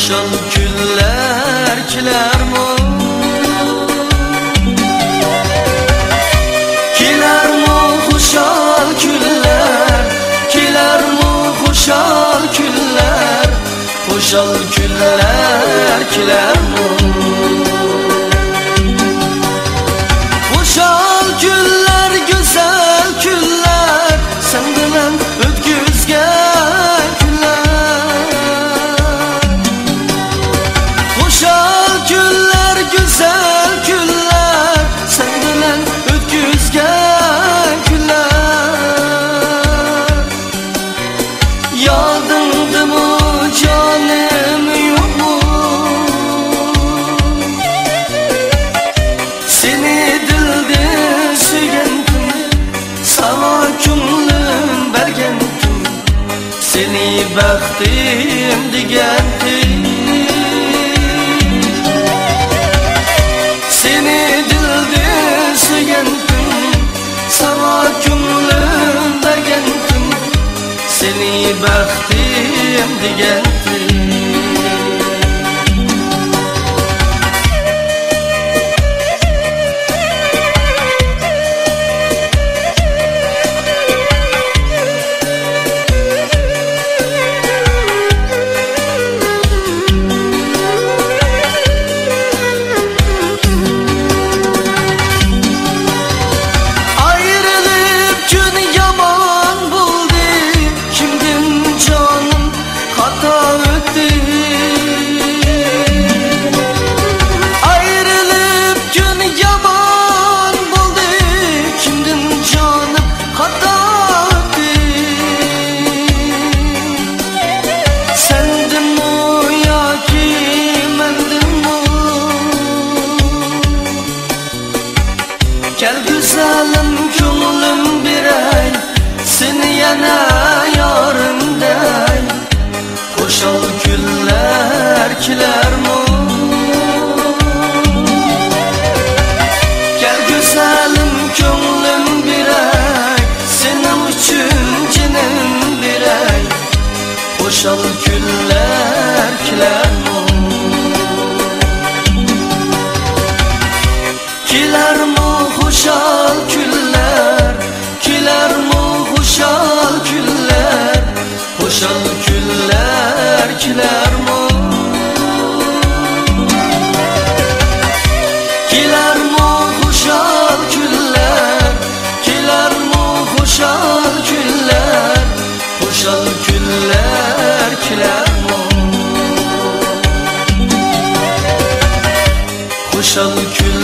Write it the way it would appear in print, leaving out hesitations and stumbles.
Hoşal güller kiler mo, kiler mo hoşal güller, kiler mo hoşal güller, hoşal güller kiler mo. Hoşal güller güzel güller, sen bilen ötküzgen güller. Hoşal güller güzel güller, sen bilen ötküzgen güller. Yadımdı mı canım yok mu? Seni dilde söygendim, sana kümlüm bergendim, seni bəxtim digendim. Seni dilde söygendim, sana kümlüm bergendim, seni bəxtim digendim. Gel güzelim könlüm birey, seni yana yarım dey. Hoşal güller kiler mo, gel güzelim könlüm birey, senin için cinim birey. Hoşal güller kiler mo, kiler mo hoşal güller, kiler mo hoşal güller, hoşal güller kiler mo. Kiler mo hoşal güller, kiler mo hoşal güller, hoşal güller kiler mo. Hoşal güller